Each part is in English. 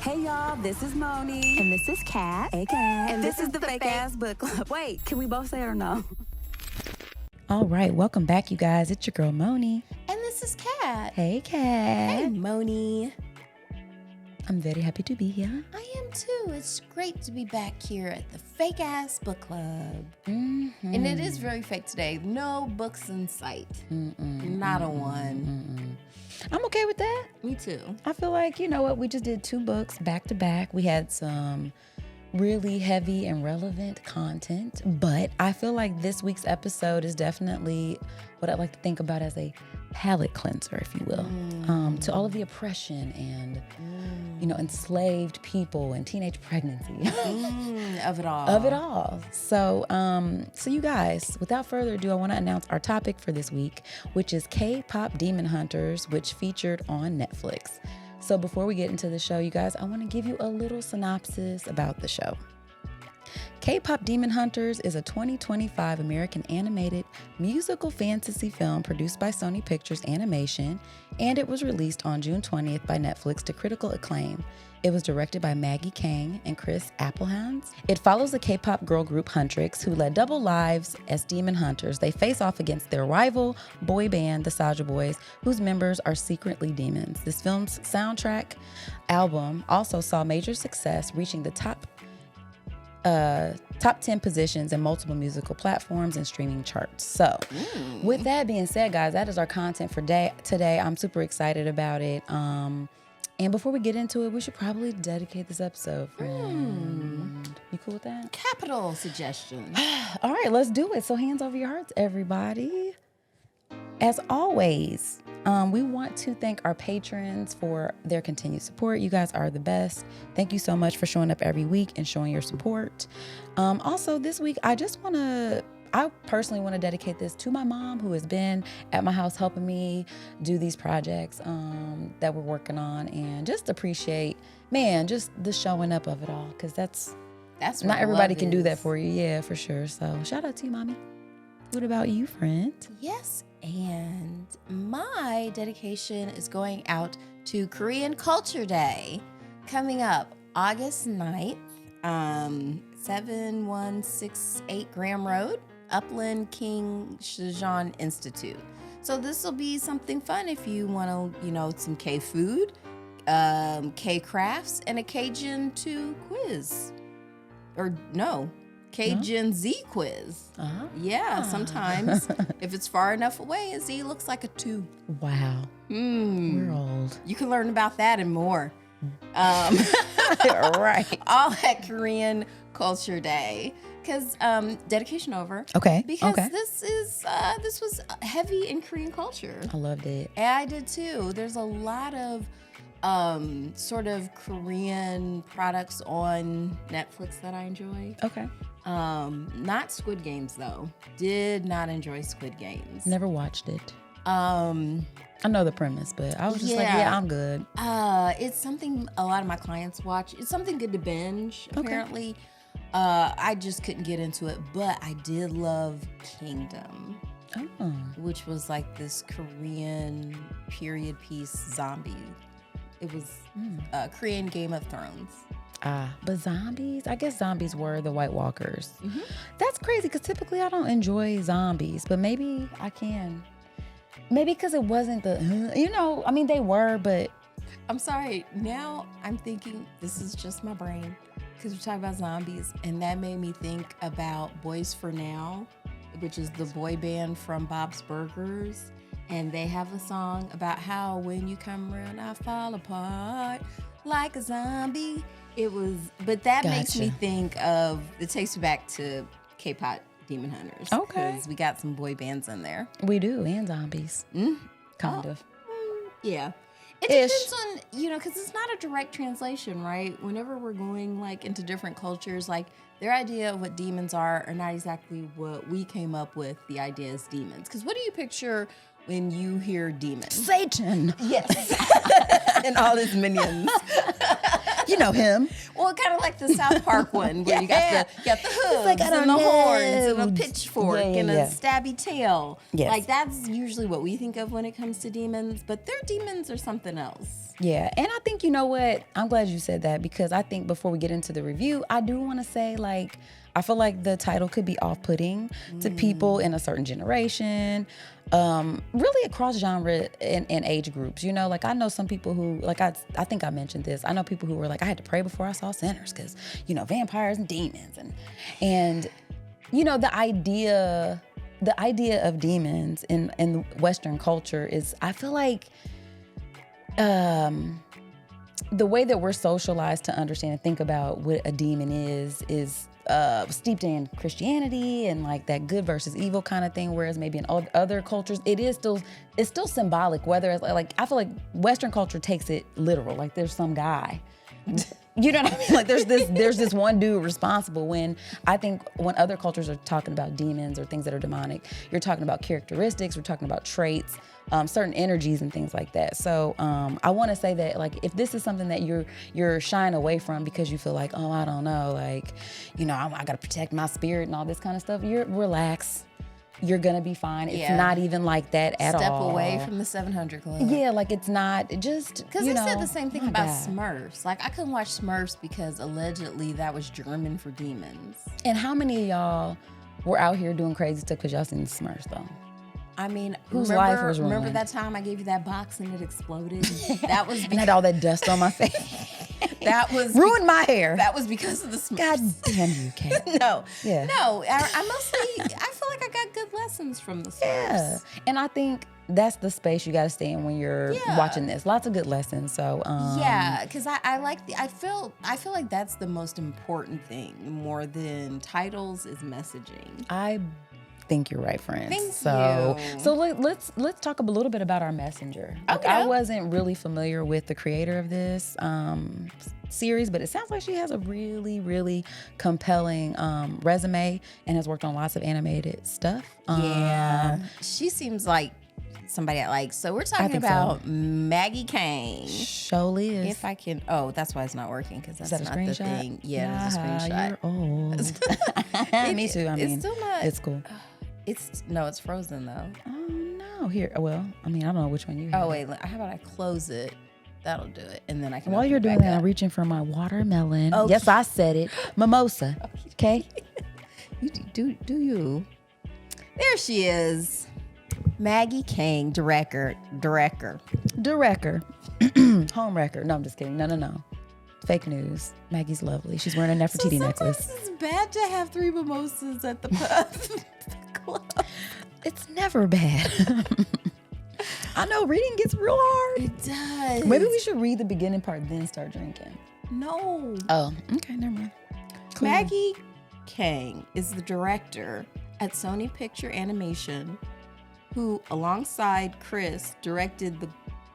Hey y'all, this is Moni. And this is Kat. Hey Kat. And this is the Fake Ass Book Club. Wait, can we both say it or no? All right, welcome back, you guys. It's your girl, Moni. And this is Kat. Hey, Kat. Hey, Moni. I'm very happy to be here. I am too. It's great to be back here at the Fake Ass Book Club. Mm-hmm. And it is very fake today. No books in sight. Not a one. I'm okay with that. Me too. I feel like, you know what, we just did 2 books back to back. We had some really heavy and relevant content, but I feel like this week's episode is definitely what I like to think about as a palate cleanser, if you will, to all of the oppression and, you know, enslaved people and teenage pregnancy. Of it all. Of it all. So you guys, without further ado, I want to announce our topic for this week, which is K-pop Demon Hunters, which featured on Netflix. So before we get into the show, you guys, I want to give you a little synopsis about the show. K-pop Demon Hunters is a 2025 American animated musical fantasy film produced by Sony Pictures Animation, and it was released on June 20th by Netflix to critical acclaim. It was directed by Maggie Kang and Chris Applehands. It follows the K-pop girl group Huntrix, who led double lives as demon hunters. They face off against their rival boy band, the Soulja Boys, whose members are secretly demons. This film's soundtrack album also saw major success, reaching the top 10 positions in multiple musical platforms and streaming charts. So with that being said, guys, that is our content for today. I'm super excited about it. And before we get into it, we should probably dedicate this episode, friend. You cool with that? Capital suggestion. All right, let's do it. So hands over your hearts, everybody. As always, we want to thank our patrons for their continued support. You guys are the best. Thank you so much for showing up every week and showing your support. Also, this week, I personally want to dedicate this to my mom, who has been at my house helping me do these projects that we're working on, and just appreciate, just the showing up of it all, because that's not everybody can do that for you. Yeah, for sure. So shout out to you, mommy. What about you, friend? Yes, and my dedication is going out to Korean Culture Day, coming up August 9th, 7168 Graham Road, Upland King Shijong Institute. So this will be something fun if you want to, some K food, K crafts, and a K-Gen 2 quiz. Or no, K-Gen Z quiz. Yeah, sometimes if it's far enough away, a Z looks like a 2. Wow. We're old. You can learn about that and more. Right. All at Korean Culture Day. Because dedication over. Okay. Because this was heavy in Korean culture. I loved it. And I did too. There's a lot of sort of Korean products on Netflix that I enjoy. Okay. Not Squid Games though. Did not enjoy Squid Games. Never watched it. I know the premise, but I was just like, yeah, I'm good. It's something a lot of my clients watch. It's something good to binge, apparently. Okay. I just couldn't get into it, but I did love Kingdom, which was like this Korean period piece zombie. It was Korean Game of Thrones. But zombies? I guess zombies were the White Walkers. Mm-hmm. That's crazy, because typically I don't enjoy zombies, but maybe I can. Maybe because it wasn't they were, but... I'm sorry, now I'm thinking this is just my brain, because we're talking about zombies, and that made me think about Boys for Now, which is the boy band from Bob's Burgers, and they have a song about how when you come around, I fall apart like a zombie. But that makes me think of, it takes me back to K-pop Demon Hunters. Okay. Because we got some boy bands in there. We do, and zombies. Kind of. Yeah. It depends on, because it's not a direct translation, right? Whenever we're going into different cultures, their idea of what demons are not exactly what we came up with the idea as demons. Because what do you picture when you hear demon? Satan. Yes. And all his minions. You know him. Well, kind of like the South Park one where you got the hooves like, I and don't the know. horns and a pitchfork and a stabby tail. Yes. Like that's usually what we think of when it comes to demons, but their demons are something else. Yeah, and I think, you know what? I'm glad you said that because I think before we get into the review, I do want to say, like, I feel like the title could be off-putting to people in a certain generation, really across genre and age groups. You know, like I know some people who, like I think I mentioned this. I know people who were like, I had to pray before I saw Sinners because, you know, vampires and demons and you know, the idea of demons in Western culture is, I feel like, the way that we're socialized to understand and think about what a demon is steeped in Christianity and like that good versus evil kind of thing. Whereas maybe in other cultures, it's still symbolic. Whether it's like, I feel like Western culture takes it literal. Like there's some guy. You know what I mean? Like there's this one dude responsible, when I think when other cultures are talking about demons or things that are demonic, you're talking about characteristics, we're talking about traits, certain energies and things like that. So I want to say that, like, if this is something that you're shying away from because you feel like, oh, I don't know, like, you know, I got to protect my spirit and all this kind of stuff, you're relax. You're gonna be fine. It's not even like that at all. Step away from the 700 Club. Yeah, like it's not just, because they said the same thing about Smurfs. Like I couldn't watch Smurfs because allegedly that was German for demons. And how many of y'all were out here doing crazy stuff because y'all seen Smurfs though? I mean, whose life was ruined? Remember that time I gave you that box and it exploded? That was and had all that dust on my face. That was ruined my hair. That was because of the Smurfs. God damn you, Kat. No. I feel like I got good lessons from the Smurfs. Yeah, and I think that's the space you got to stay in when you're watching this. Lots of good lessons. So because I feel like that's the most important thing more than titles is messaging. I think you're right, friends. Thank you. So let's talk a little bit about our messenger. Okay. I wasn't really familiar with the creator of this series, but it sounds like she has a really, really compelling resume and has worked on lots of animated stuff. She seems like somebody I like. So we're talking about Maggie Kang. Surely is. If I can, that's why it's not working, because that's not the thing. Yeah, it's a screenshot. You're old. Me too. I mean, it's still not. It's cool. It's frozen though. Oh no! Here, well, I mean, I don't know which one you have. Oh wait, how about I close it? That'll do it, and then I can. While you're doing that, I'm reaching for my watermelon. Okay. Yes, I said it. Mimosa. Okay. You do you? There she is, Maggie Kang, director. Home wrecker. No, I'm just kidding. No. Fake news. Maggie's lovely. She's wearing a Nefertiti necklace. It's bad to have 3 mimosas at the club. It's never bad. I know reading gets real hard. It does. Maybe we should read the beginning part, then start drinking. No. Oh, okay, never mind. Cool. Maggie Kang is the director at Sony Picture Animation, who, alongside Chris, directed the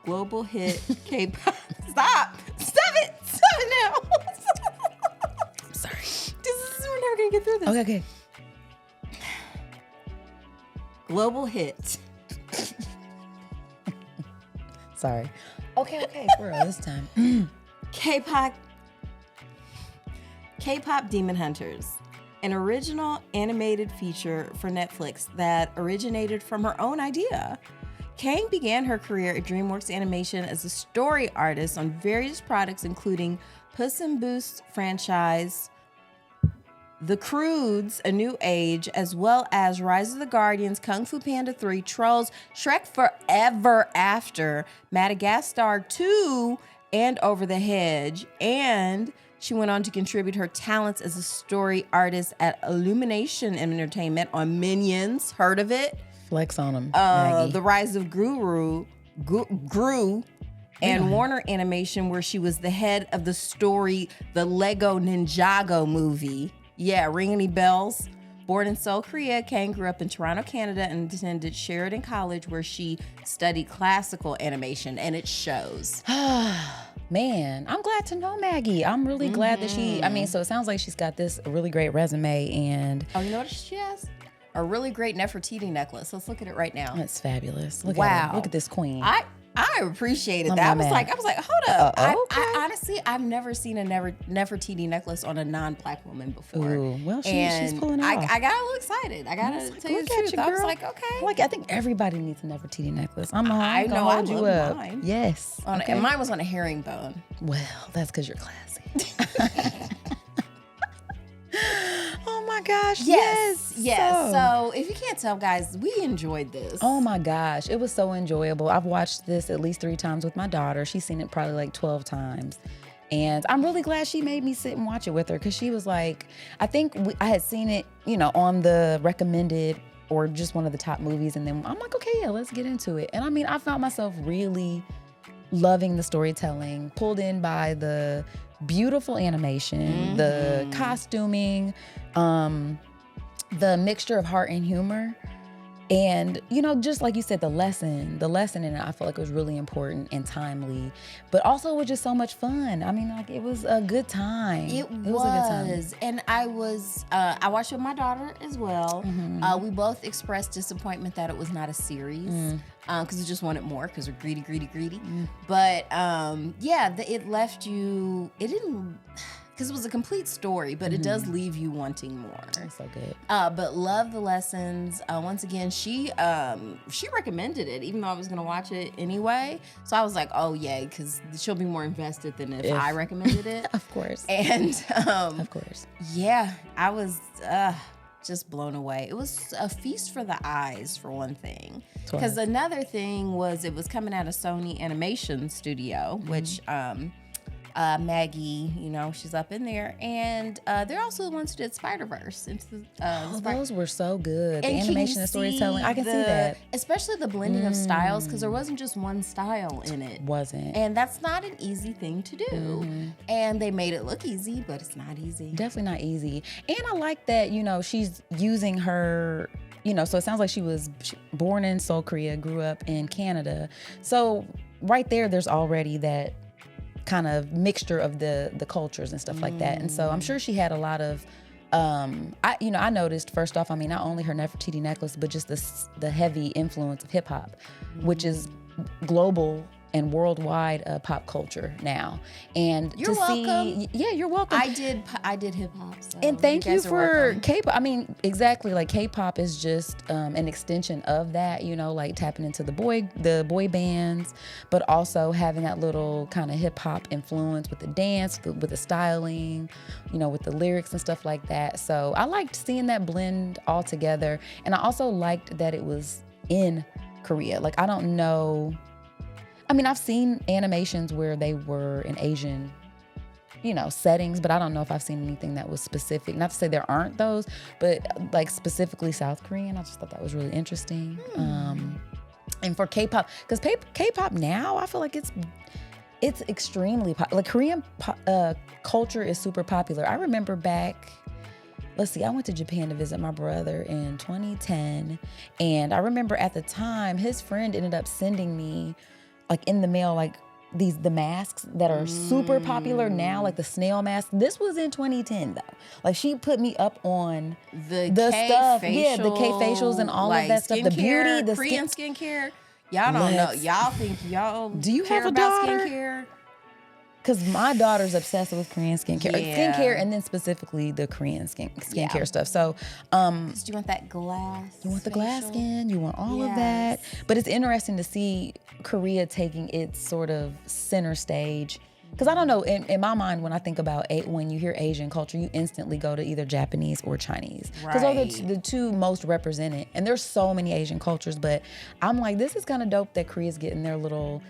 global hit K-pop. Stop it now. I'm sorry. We're never gonna get through this. Okay. Global hit. Sorry. Okay, for real this time. K-pop Demon Hunters, an original animated feature for Netflix that originated from her own idea. Kang began her career at DreamWorks Animation as a story artist on various products, including Puss in Boots franchise, The Croods: A New Age, as well as Rise of the Guardians, Kung Fu Panda 3, Trolls, Shrek Forever After, Madagascar 2, and Over the Hedge. And she went on to contribute her talents as a story artist at Illumination Entertainment on Minions. Heard of it? Flex on them, Maggie. The Rise of Gru, and Warner Animation, where she was the head of the story, the Lego Ninjago movie. Yeah, ring any bells? Born in Seoul, Korea, Kang grew up in Toronto, Canada, and attended Sheridan College, where she studied classical animation, and it shows. Man, I'm glad to know Maggie. I'm really glad that so it sounds like she's got this really great resume and... Oh, you know what she has? A really great Nefertiti necklace. Let's look at it right now. That's fabulous. Look wow. at it. Look at this queen. I appreciated I'm that. not I was like, hold up. okay. I honestly, I've never seen a Nefertiti necklace on a non-black woman before. Ooh, well, she's pulling it off. I got a little excited. I got to tell you the truth. I was like, okay. I think everybody needs a Nefertiti necklace. I know, I hold you love up. mine. Yes. And mine was on a herringbone. Well, that's because you're classy. Oh my gosh. Yes. So if you can't tell, guys, we enjoyed this. Oh my gosh. It was so enjoyable. I've watched this at least 3 times with my daughter. She's seen it probably like 12 times. And I'm really glad she made me sit and watch it with her because she was like, I think I had seen it, on the recommended or just one of the top movies. And then I'm like, okay, yeah, let's get into it. And I mean, I found myself really loving the storytelling, pulled in by the beautiful animation, the costuming, the mixture of heart and humor. And, just like you said, the lesson in it, I felt like it was really important and timely, but also it was just so much fun. I mean, like, it was a good time. It was a good time. And I watched with my daughter as well. Mm-hmm. We both expressed disappointment that it was not a series because we just wanted more because we're greedy. But it left you, it didn't, because it was a complete story, but it does leave you wanting more. That's so good. But love the lessons. Once again, she recommended it, even though I was going to watch it anyway. So I was like, oh, yay, because she'll be more invested than if I recommended it. Of course. And of course. Yeah, I was just blown away. It was a feast for the eyes, for one thing. Because another thing was it was coming out of Sony Animation Studio, which... Maggie, she's up in there, and they're also the ones who did Spider-Verse. Those were so good. The animation and storytelling, I can see that. Especially the blending of styles, because there wasn't just one style in it. Wasn't. And that's not an easy thing to do. And they made it look easy, but it's not easy. Definitely not easy. And I like that, she's using her... so it sounds like she was born in Seoul, Korea, grew up in Canada. So right there's already that kind of mixture of the cultures and stuff like that. And so I'm sure she had a lot of I noticed first off, not only her Nefertiti necklace, but just the heavy influence of hip hop, which is global and worldwide pop culture now. And you're welcome. You're welcome. I did hip hop. So and thank you for K-pop. Exactly, like K-pop is just an extension of that, like tapping into the boy bands, but also having that little kind of hip hop influence with the dance, with the styling, with the lyrics and stuff like that. So I liked seeing that blend all together. And I also liked that it was in Korea. Like, I don't know. I've seen animations where they were in Asian, settings, but I don't know if I've seen anything that was specific. Not to say there aren't those, but like specifically South Korean. I just thought that was really interesting. And for K-pop, because K-pop now, I feel like it's extremely like Korean culture is super popular. I remember back. Let's see, I went to Japan to visit my brother in 2010, and I remember at the time his friend ended up sending me, like in the mail, like the masks that are super popular now, like the snail mask. This was in 2010 though. Like, she put me up on the stuff, the K facials and all of that stuff, the beauty, the Korean skincare. Y'all don't know. Y'all think y'all do you care have a about daughter? Skincare? Because my daughter's obsessed with Korean skincare. Skincare, and then specifically the Korean skincare stuff. So, do you want that glass? You want the glass skin. You want all of that. But it's interesting to see Korea taking its sort of center stage. Because I don't know, in my mind, when I think about when you hear Asian culture, you instantly go to either Japanese or Chinese. Because those are the two most represented. And there's so many Asian cultures, but I'm like, this is kind of dope that Korea's getting their little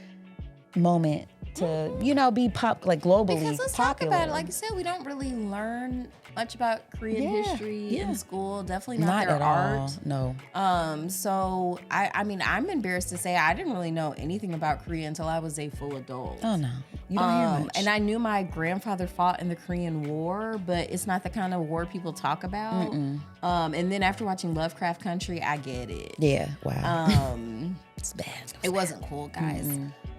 moment to be pop, like globally because let's popular. talk about it. Like you said, we don't really learn much about Korean history in school. Definitely not their at art. All. No. So I'm embarrassed to say I didn't really know anything about Korea until I was a full adult. Oh no, you don't hear much. And I knew my grandfather fought in the Korean War, but it's not the kind of war people talk about. And then after watching Lovecraft Country, I get it. Yeah. Wow. It's bad. It wasn't cool, guys.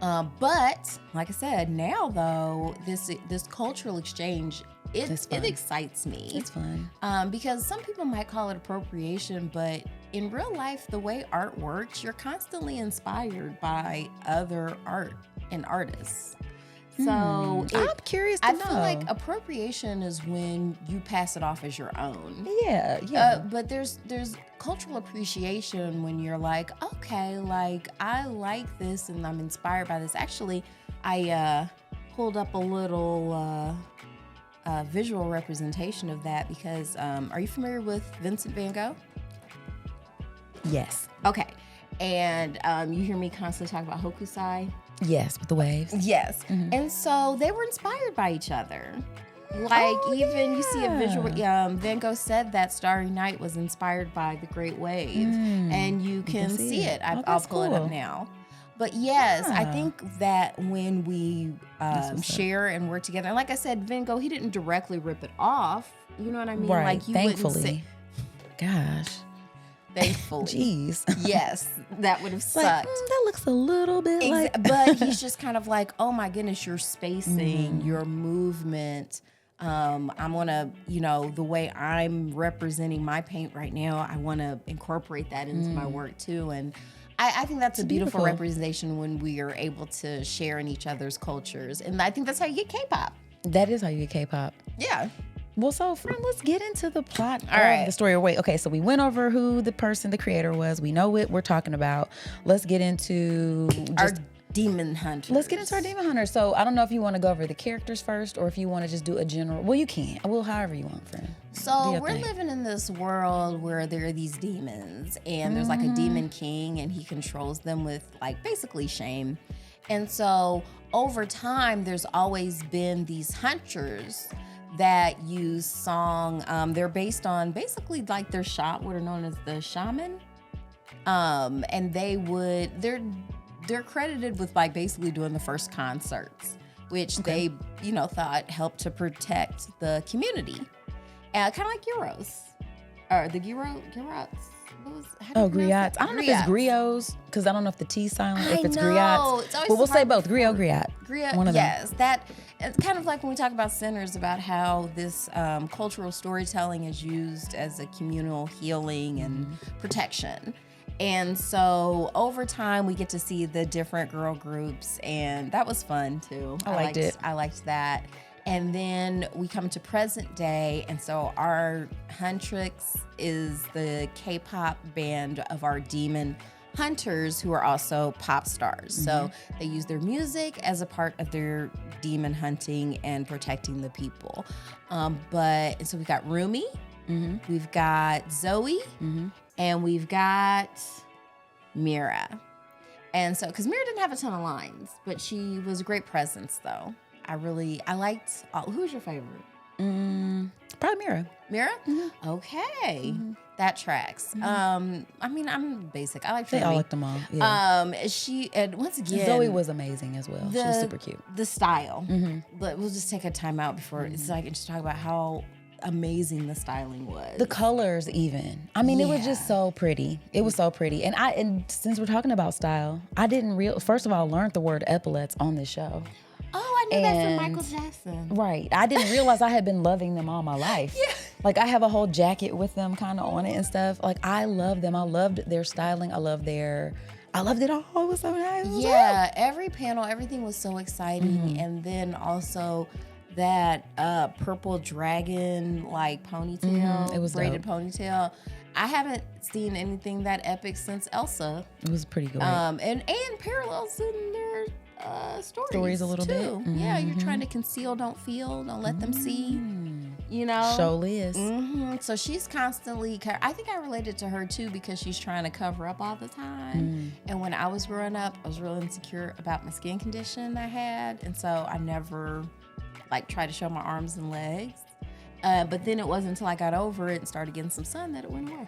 But like I said, now though, this cultural exchange, it excites me. It's fun. Because some people might call it appropriation, but in real life, the way art works, you're constantly inspired by other art and artists. So I'm curious to I know. feel like appropriation is when you pass it off as your own. Yeah. But there's cultural appreciation when you're like, okay, like I like this and I'm inspired by this. Actually, I pulled up a little visual representation of that because are you familiar with Vincent van Gogh? Yes. Okay. And you hear me constantly talk about Hokusai? Yes, with the waves. Yes. Mm-hmm. And so they were inspired by each other. Like you see a visual, Van Gogh said that Starry Night was inspired by the Great Wave. And you can see it. I'll pull it up now. But yes, I think that when we share and work together, and like I said, Van Gogh, he didn't directly rip it off. You know what I mean? Right. Like you Thankfully. Gosh. Thankfully. Jeez. Yes, that would have sucked. Like, that looks a little bit like... But he's just kind of like, oh my goodness, your spacing, your movement. I'm gonna, the way I'm representing my paint right now, I want to incorporate that into my work too. And I think that's a beautiful representation when we are able to share in each other's cultures. And I think that's how you get K-pop. That is how you get K-pop. Yeah. Well, so friend, let's get into the plot All right. of the story. Wait, okay, so we went over who the creator was. We know what we're talking about. Let's get into our demon hunters. Let's get into our demon hunters. So I don't know if you want to go over the characters first or if you want to just do a general. Well, you can. Well, however you want, friend. So we're living in this world where there are these demons and there's like a demon king and he controls them with like basically shame. And so over time, there's always been these hunters that use song. They're based on basically like their what are known as the shaman. And they're credited with like basically doing the first concerts, which they, thought helped to protect the community. Kind of like Euros. Or the griots. Griots. I don't know if it's griots, because I don't know if the T's silent, if it's griots. It's always well, we'll say both. Griot. One of them. Yes. It's kind of like when we talk about sinners, about how this cultural storytelling is used as a communal healing and protection. And so over time, we get to see the different girl groups, and that was fun too. I liked it. I liked that. And then we come to present day, and so our Huntrix is the K-pop band of our demon hunters who are also pop stars. So they use their music as a part of their demon hunting and protecting the people. So we've got Rumi, we've got Zoe, and we've got Mira. And so, because Mira didn't have a ton of lines, but she was a great presence though. I liked, who was your favorite? Probably Mira. Mira? Okay. That tracks. I'm basic. I like They all liked them all. Yeah. And once again, Zoe was amazing as well. She was super cute. The style. But we'll just take a time out before it's like just talk about how amazing the styling was. The colors even. It was just so pretty. It was so pretty. And since we're talking about style, I didn't first of all learned the word epaulets on this show. Oh, I knew that from Michael Jackson. Right. I didn't realize I had been loving them all my life. Yeah. Like I have a whole jacket with them kind of on it and stuff. Like I love them. I loved their styling. I loved it all. It was so nice. Yeah. Every panel, everything was so exciting. And then also that purple dragon like ponytail, It was braided dope. Ponytail. I haven't seen anything that epic since Elsa. It was pretty good. And parallels in their stories a little too. bit. Yeah, you're trying to conceal, don't feel, don't let them see. Surely is. So she's constantly, I think I related to her too because she's trying to cover up all the time. And when I was growing up, I was real insecure about my skin condition I had. And so I never tried to show my arms and legs. But then it wasn't until I got over it and started getting some sun that it went away.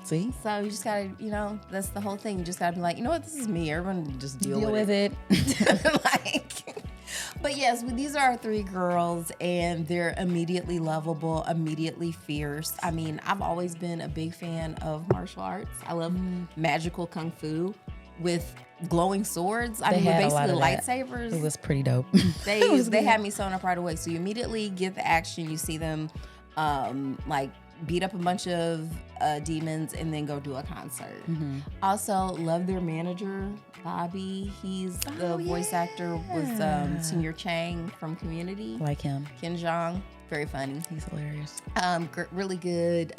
See? So you just gotta, that's the whole thing. You just gotta be like, you know what, this is me. Everyone just deal with it. But yes, these are our three girls, and they're immediately lovable, immediately fierce. I've always been a big fan of martial arts. I love magical kung fu with glowing swords. With basically lightsabers. It was pretty dope. They had me sewn up right away. So you immediately get the action. You see them beat up a bunch of demons, and then go do a concert. Also, love their manager, Bobby. He's the voice actor was Senior Chang from Community. Like him. Ken Jeong. Very funny. He's hilarious. Really good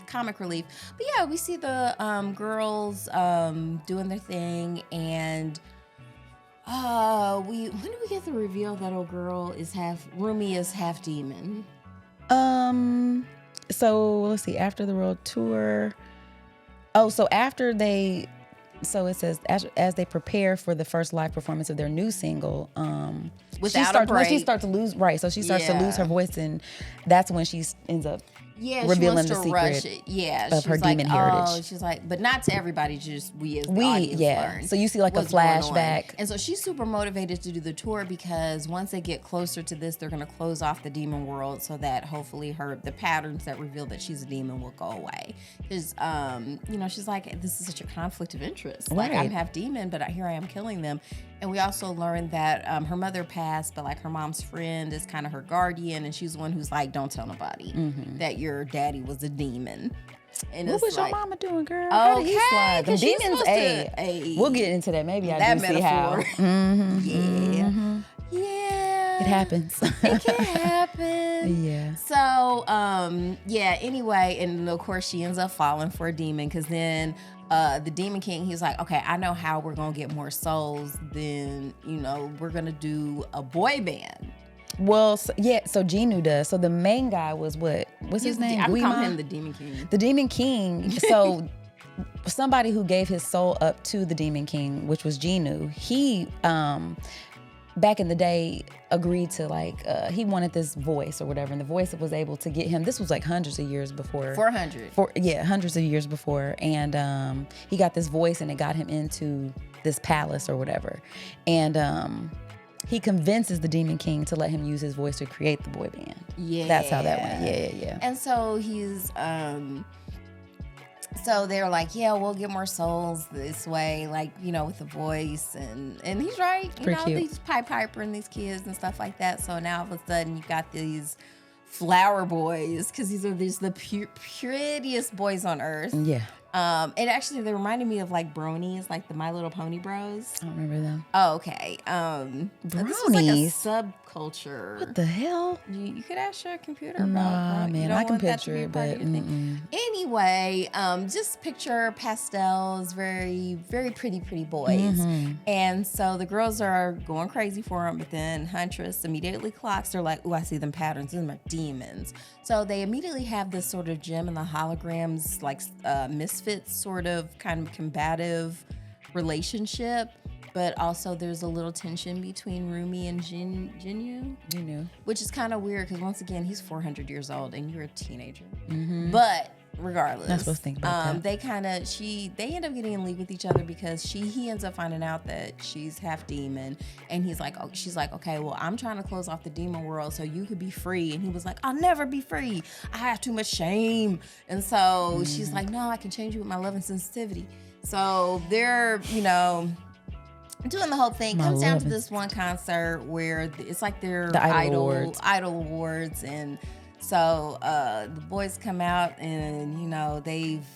comic relief. But yeah, we see the girls doing their thing, and when do we get the reveal that old girl is Rumi is half demon? So let's see, after the world tour. So it says as they prepare for the first live performance of their new single, Without a break. she starts to lose to lose her voice, and that's when she ends up revealing she wants to rush it. Yeah, of her demon heritage. She's like, but not to everybody, just we as the audience learn. So you see like a flashback. And so she's super motivated to do the tour because once they get closer to this, they're going to close off the demon world so that hopefully the patterns that reveal that she's a demon will go away. Because, she's like, this is such a conflict of interest. Like, I'm half demon, but here I am killing them. And we also learned that her mother passed, but like her mom's friend is kind of her guardian, and she's the one who's like, don't tell nobody that your daddy was a demon. And what was your mama doing, girl? How did he slide? The demons, we'll get into that. Maybe I do see how. Yeah. It happens. It can happen. Yeah. So, anyway, and of course she ends up falling for a demon because then the Demon King, he's like, okay, I know how we're going to get more souls. Then, we're going to do a boy band. Well, so Genu does. So the main guy was what's his name? I'm calling him the Demon King. The Demon King. So somebody who gave his soul up to the Demon King, which was Genu, he back in the day agreed to he wanted this voice or whatever, and the voice was able to get him. This was like hundreds of years before. 400. Hundreds of years before, and he got this voice, and it got him into this palace or whatever, and he convinces the Demon King to let him use his voice to create the boy band. Yeah, that's how that went. Yeah. And so he's so they're like, yeah, we'll get more souls this way, with the voice, and he's right. Cute. These Piper and these kids and stuff like that. So now all of a sudden you got these flower boys, because these are the prettiest boys on earth. Yeah. And actually, they reminded me of bronies, like the My Little Pony bros. I don't remember them. Oh, okay. Bronies? This was like a subculture. What the hell? You could ask your computer about. Nah, man, I can picture it, but anyway, just picture pastels, very, very pretty boys, and so the girls are going crazy for them. But then Huntress immediately clocks. They're like, "Oh, I see them patterns. These are demons." So they immediately have this sort of gem and the holograms, misfits sort of kind of combative relationship, but also there's a little tension between Rumi and Genu, which is kind of weird because once again he's 400 years old and you're a teenager. But regardless, not supposed to think about that. They end up getting in league with each other because he ends up finding out that she's half demon, and she's like, okay, well, I'm trying to close off the demon world so you could be free, and he was like, I'll never be free. I have too much shame, and so she's like, no, I can change you with my love and sensitivity. So they're doing the whole thing. Comes down to this one concert where it's like their idol awards, and so the boys come out, and they've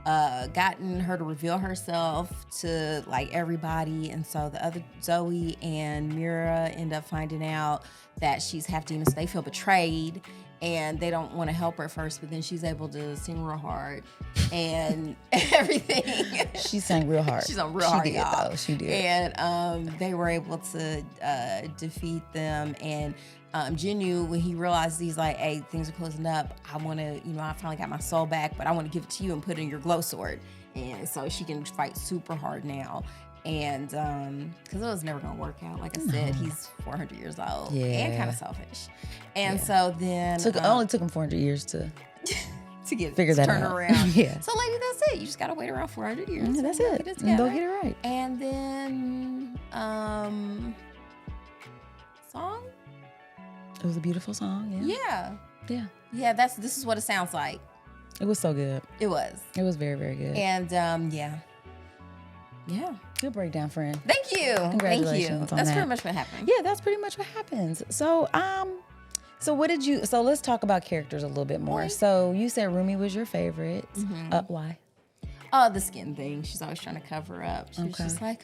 gotten her to reveal herself to everybody, and so the other Zoe and Mira end up finding out that she's half demon, so they feel betrayed, and they don't want to help her at first, but then she's able to sing real hard and everything. She sang real hard. She's on real hard, did, y'all. Though. She did. And they were able to defeat them, and Genu, when he realizes, he's like, hey, things are closing up. I want to, I finally got my soul back, but I want to give it to you and put it in your glow sword. And so she can fight super hard now. And because it was never going to work out. Like I said, he's 400 years old and kind of selfish. And so then... It only took him 400 years to figure that out. Turn around. Yeah. So, lady, that's it. You just got to wait around 400 years. That's it. And they'll get it right. And then... song? It was a beautiful song. Yeah. Yeah. This is what it sounds like. It was so good. It was. It was very, very good. And yeah. Good breakdown, friend. Thank you. Congratulations. Thank you. That's pretty much what happened. Yeah, that's pretty much what happens. So So what did you? So let's talk about characters a little bit more. So you said Rumi was your favorite. Why? Oh, the skin thing. She's always trying to cover up. She's just like,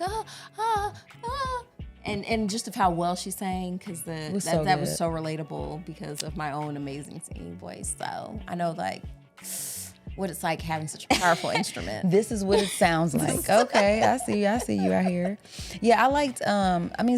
and just of how well she sang, because that was so relatable because of my own amazing singing voice. So I know like what it's like having such a powerful instrument. This is what it sounds like. Okay, I see you out here. Yeah, I liked,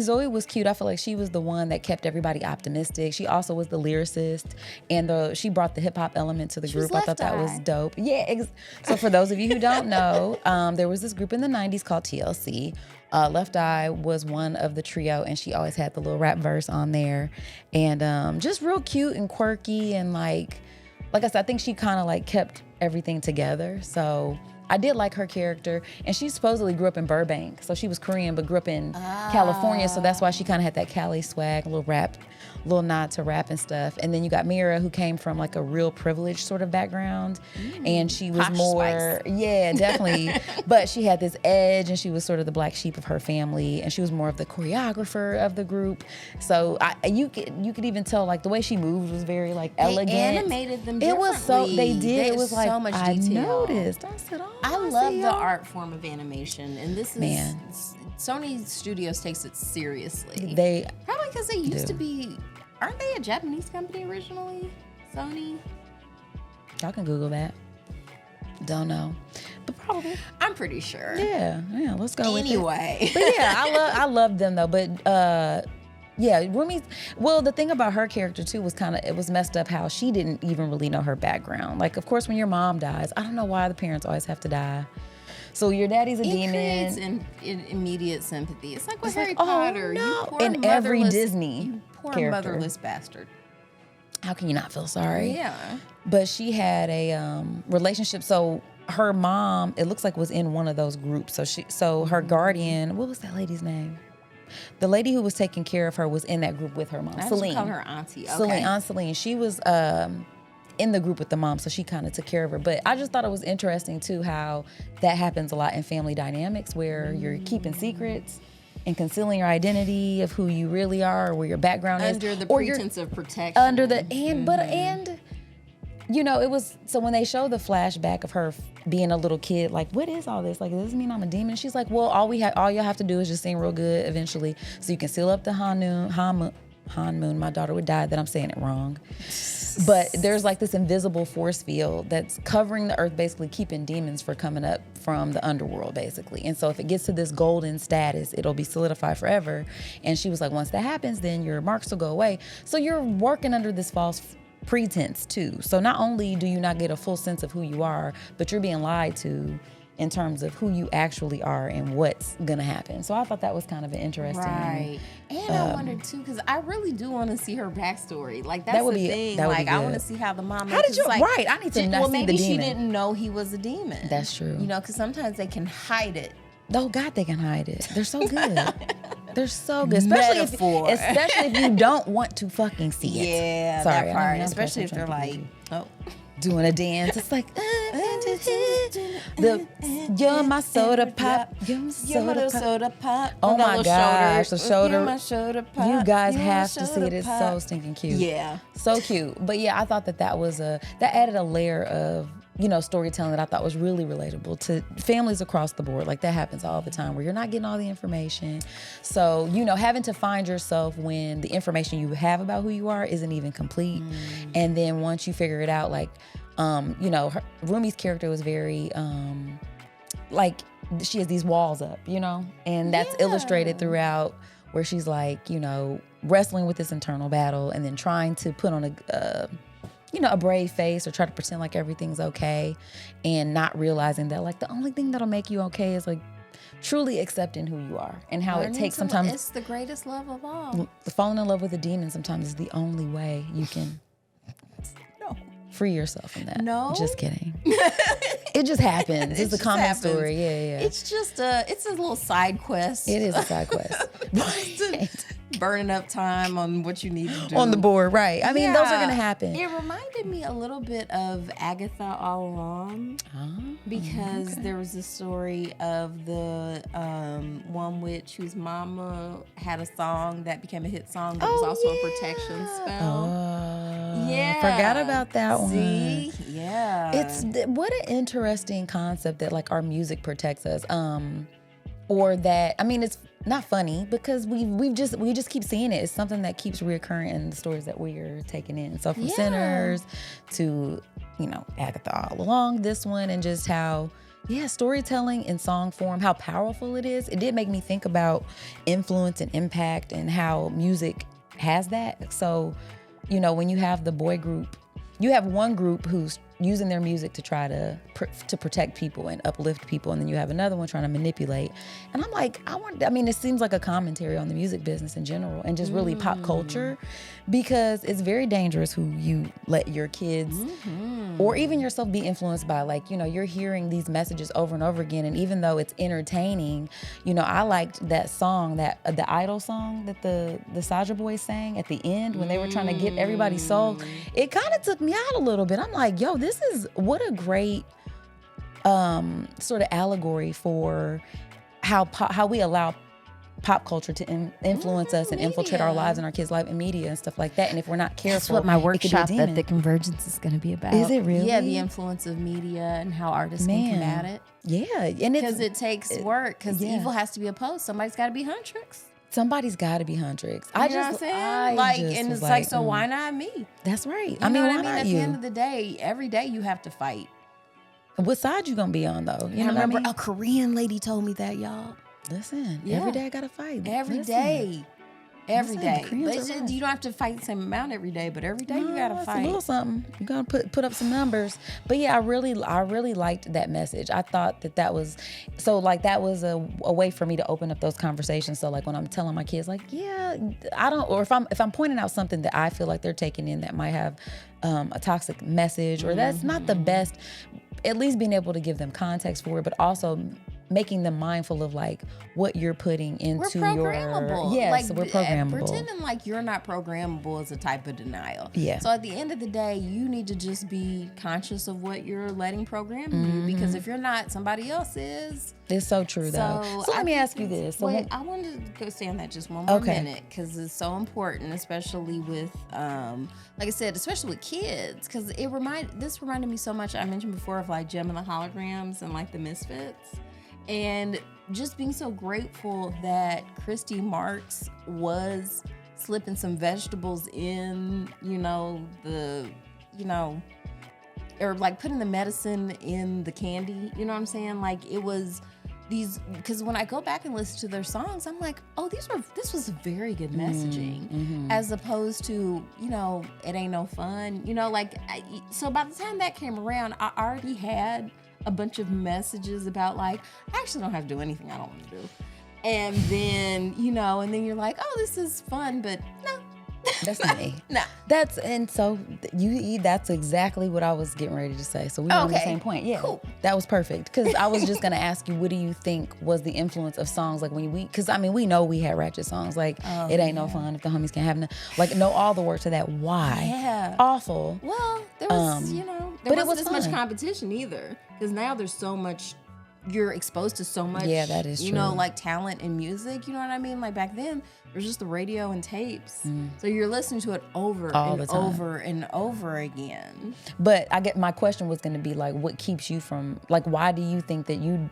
Zoe was cute. I feel like she was the one that kept everybody optimistic. She also was the lyricist, and she brought the hip hop element to the group. I thought that was dope. Yeah, so for those of you who don't know, there was this group in the 90s called TLC. Left Eye was one of the trio, and she always had the little rap verse on there. And just real cute and quirky, and like I said, I think she kind of like kept everything together. So I did like her character. And she supposedly grew up in Burbank. So she was Korean, but grew up in California. So that's why she kind of had that Cali swag, a little rap, little nod to rap and stuff. And then you got Mira, who came from like a real privileged sort of background. And she was more, yeah, definitely. But she had this edge, and she was sort of the black sheep of her family. And she was more of the choreographer of the group. So you could even tell like the way she moved was very like elegant. They animated them differently. It was so, they did. It was like, so much I detail. noticed. I said, I love the art form of animation, and this is Sony Studios takes it seriously. They probably because they used to be. Aren't they a Japanese company originally? Sony. Y'all can Google that. Don't know, but probably. I'm pretty sure. Yeah. Let's go anyway. With it. But yeah, I love them though. But yeah, Rumi's. Well, the thing about her character too was it was messed up how she didn't even really know her background. Like, of course, when your mom dies, I don't know why the parents always have to die. So your daddy's a demon. It creates immediate sympathy. It's like with Harry Potter. No. You poor in every Disney you poor character. Motherless bastard. How can you not feel sorry? Yeah. But she had a relationship. So her mom, it looks like, was in one of those groups. So her guardian, what was that lady's name? The lady who was taking care of her was in that group with her mom. Celine. Call her auntie. Okay. Celine, Aunt Celine. She was in the group with the mom, so she kind of took care of her. But I just thought it was interesting too how that happens a lot in family dynamics, where you're keeping secrets and concealing your identity of who you really are, or where your background is, under the pretense of protection. And you know, it was, so when they show the flashback of her being a little kid, like, what is all this? Like, does this mean I'm a demon? And she's like, well, all you'll have to do is just sing real good eventually, so you can seal up the Han Moon. My daughter would die that I'm saying it wrong. But there's like this invisible force field that's covering the earth, basically keeping demons from coming up from the underworld, basically. And so if it gets to this golden status, it'll be solidified forever. And she was like, once that happens, then your marks will go away. So you're working under this false pretense too. So not only do you not get a full sense of who you are, but you're being lied to in terms of who you actually are and what's gonna happen. So I thought that was kind of an interesting. Right. And I wondered too, because I really do want to see her backstory. Like that's the thing. That would like be I good. want to see how the mom. How did you? Like, right. I need to not see the demon. Well, maybe she didn't know he was a demon. That's true. You know, because sometimes they can hide it. Oh God, they can hide it. They're so good. They're so good, especially if you don't want to fucking see it. Yeah, sorry, that part. Especially if they're like, doing a dance. It's like, you're my soda pop. You're my soda pop. Oh my gosh, the shoulder. You're my soda pop. You guys have to see it. It's so stinking cute. Yeah, so cute. But yeah, I thought that added a layer of, you know, storytelling that I thought was really relatable to families across the board. Like that happens all the time where you're not getting all the information. So, you know, having to find yourself when the information you have about who you are isn't even complete. And then once you figure it out, like, you know, Rumi's character was very, like, she has these walls up, you know, and that's illustrated throughout, where she's like, you know, wrestling with this internal battle and then trying to put on a brave face or try to pretend like everything's okay, and not realizing that like the only thing that'll make you okay is like truly accepting who you are, and how it takes sometimes. It's the greatest love of all. Falling in love with a demon sometimes is the only way you can free yourself from that. No, just kidding. It just happens. It's a common story. Yeah. It's just it's a little side quest. It is a side quest. Right. Burning up time on what you need to do on the board, right? I mean, those are gonna happen. It reminded me a little bit of Agatha All Along, because there was a story of the one witch whose mama had a song that became a hit song that was also a protection spell. Forgot about that one. See? Yeah. What an interesting concept that like our music protects us. Or that, I mean, it's not funny because we just keep seeing it. It's something that keeps reoccurring in the stories that we're taking in. So from Sinners to, Agatha All Along, this one, and just how, storytelling in song form, how powerful it is. It did make me think about influence and impact and how music has that. So, when you have the boy group, you have one group who's using their music to try to protect people and uplift people, and then you have another one trying to manipulate. And I'm like, it seems like a commentary on the music business in general and just really pop culture, because it's very dangerous who you let your kids or even yourself be influenced by. Like, you're hearing these messages over and over again, and even though it's entertaining, I liked that song, that the Idol song that the Saja Boys sang at the end when they were trying to get everybody's soul. It kind of took me out a little bit. I'm like, yo, this is what a great sort of allegory for how we allow pop culture to influence us and infiltrate our lives and our kids' life and media and stuff like that. And if we're not careful, that's what my workshop at the Convergence is going to be about. Is it really? Yeah, the influence of media and how artists can combat it. Yeah, and because it takes work. Because evil has to be opposed. Somebody's got to be Huntrix. Somebody's got to be Huntrix. You know what I'm saying? And it's like, so why not me? That's right. You know what I mean? At the end of the day, every day you have to fight. What side you gonna be on though? I remember a Korean lady told me that, y'all. Listen, every day I gotta fight. Every day. But you don't have to fight the same amount every day, but every day you gotta fight. A little something. You gotta put up some numbers. But yeah, I really liked that message. I thought that was so like that was a way for me to open up those conversations. So like when I'm telling my kids, like, I don't, or if I'm pointing out something that I feel like they're taking in that might have a toxic message or that's not the best, at least being able to give them context for it, but also making them mindful of like what you're putting into we're programmable. Yes, we're programmable. Pretending like you're not programmable is a type of denial. Yeah. So at the end of the day, you need to just be conscious of what you're letting program you, because if you're not, somebody else is. It's so true though. So let me ask you this. Wait, I wanted to go stay on that just one more minute, because it's so important, especially with, like I said, especially with kids, because this reminded me so much. I mentioned before of like Gem and the Holograms and like the Misfits. And just being so grateful that Christy Marks was slipping some vegetables in, or like putting the medicine in the candy, you know what I'm saying? Like it was these, because when I go back and listen to their songs, I'm like, oh, this was very good messaging, as opposed to, it ain't no fun, so by the time that came around, I already had a bunch of messages about like, I actually don't have to do anything I don't want to do. And then, and then you're like, oh, this is fun, but no. That's not me. No. That's exactly what I was getting ready to say. So we were on the same point. Yeah. Cool. That was perfect. Because I was just going to ask you, what do you think was the influence of songs like because we know we had ratchet songs like It Ain't No Fun If the Homies Can't Have No, like know all the words to that. Why? Yeah. Awful. Well, there was, there wasn't as much competition either. Because now there's so much, you're exposed to so much, that is true. Like talent in music, you know what I mean? Like back then, there was just the radio and tapes. So you're listening to it over and over and over again. But my question was going to be like, what keeps you from, like, why do you think that you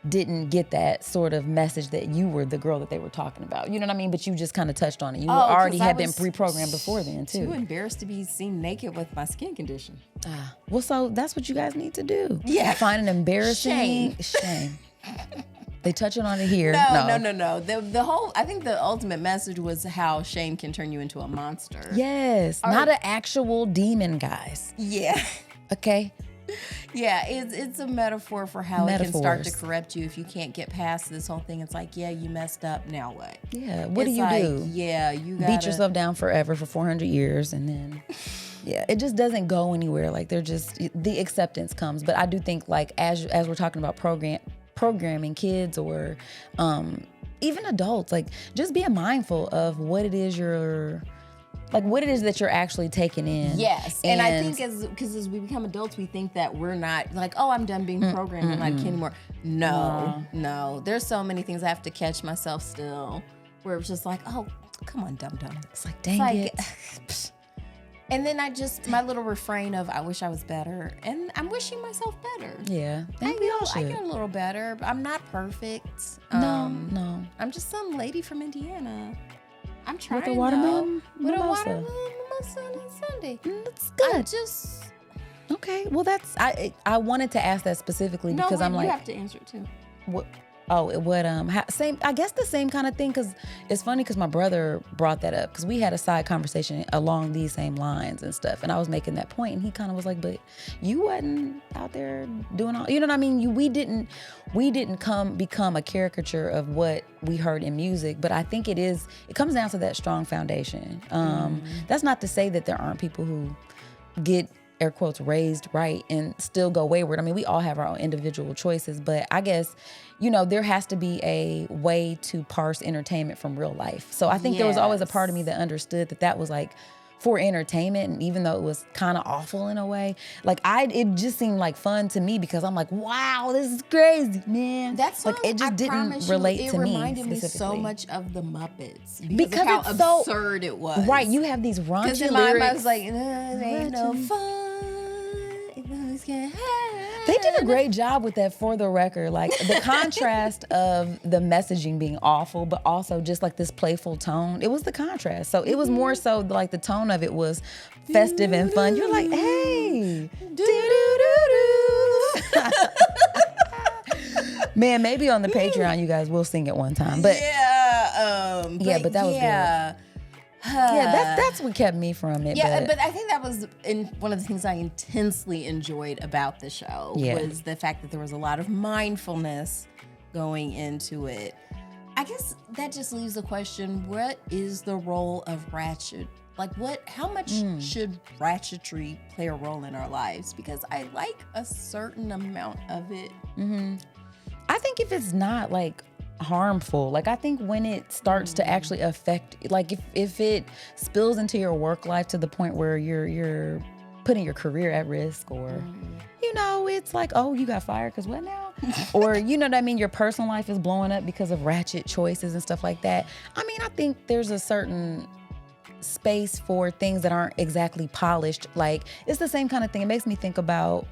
didn't get that sort of message that you were the girl that they were talking about? You know what I mean? But you just kind of touched on it. You already had been pre-programmed before then too. Too embarrassed to be seen naked with my skin condition. Well, so that's what you guys need to do. Yeah. Find an embarrassing shame. They touching on it here. No. The whole, I think the ultimate message was how shame can turn you into a monster. Yes. Not an actual demon, guys. Yeah. Okay. Yeah, it's a metaphor for how it can start to corrupt you if you can't get past this whole thing. It's like, yeah, you messed up, now what? Yeah, what do you do? Yeah, you gotta beat yourself down forever for 400 years and then, yeah, it just doesn't go anywhere. Like the acceptance comes. But I do think like as we're talking about programming kids or even adults, like just being mindful of what it is that you're actually taking in. Yes. And I think because as we become adults, we think that we're not like, oh, I'm done being programmed. I'm not a kid anymore. No. There's so many things I have to catch myself still where it's just like, oh, come on, dum-dum. It's like, dang it. And then my little refrain of, I wish I was better. And I'm wishing myself better. Yeah. I get a little better. But I'm not perfect. No. I'm just some lady from Indiana. I'm trying with a watermelon with a mimosa. watermelon mimosa on Sunday. That's good. I just... Okay. Well, I wanted to ask that specifically because I'm like... you have to answer it too. What? Oh, it would same. I guess the same kind of thing. Because it's funny because my brother brought that up because we had a side conversation along these same lines and stuff, and I was making that point, and he kind of was like, "But you wasn't out there doing all, you know what I mean? We didn't become a caricature of what we heard in music, but I think it comes down to that strong foundation. That's not to say that there aren't people who get, air quotes, raised right and still go wayward. I mean, we all have our own individual choices, but I guess, there has to be a way to parse entertainment from real life. So I think there was always a part of me that understood that was like for entertainment, and even though it was kind of awful in a way, like it just seemed like fun to me because I'm like, wow, this is crazy, man. That's like it just didn't relate to me. It reminded me so much of the Muppets because of how it's so absurd it was. Right, you have these raunchy lyrics. In my mind, I was like, ain't no fun. They did a great job with that, for the record. Like the contrast of the messaging being awful, but also just like this playful tone. It was the contrast. So it was more so like the tone of it was festive and fun. You're like, hey, man, maybe on the Patreon you guys will sing it one time. But but that was good. That's what kept me from it. Yeah, but I think that was one of the things I intensely enjoyed about the show was the fact that there was a lot of mindfulness going into it. I guess that just leaves the question, what is the role of ratchet? Like how much should ratchetry play a role in our lives? Because I like a certain amount of it. Mm-hmm. I think if it's not like harmful, like I think when it starts to actually affect, like if it spills into your work life to the point where you're putting your career at risk, or it's like, oh, you got fired because what now? Or you know what I mean, your personal life is blowing up because of ratchet choices and stuff like that. I mean, I think there's a certain space for things that aren't exactly polished. Like it's the same kind of thing. It makes me think about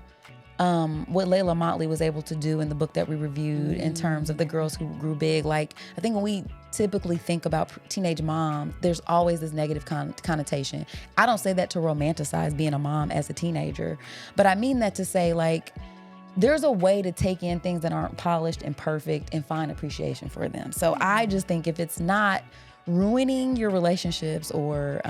what Layla Motley was able to do in the book that we reviewed in terms of the girls who grew big. Like, I think when we typically think about teenage moms, there's always this negative connotation. I don't say that to romanticize being a mom as a teenager, but I mean that to say, like, there's a way to take in things that aren't polished and perfect and find appreciation for them. So I just think if it's not ruining your relationships or,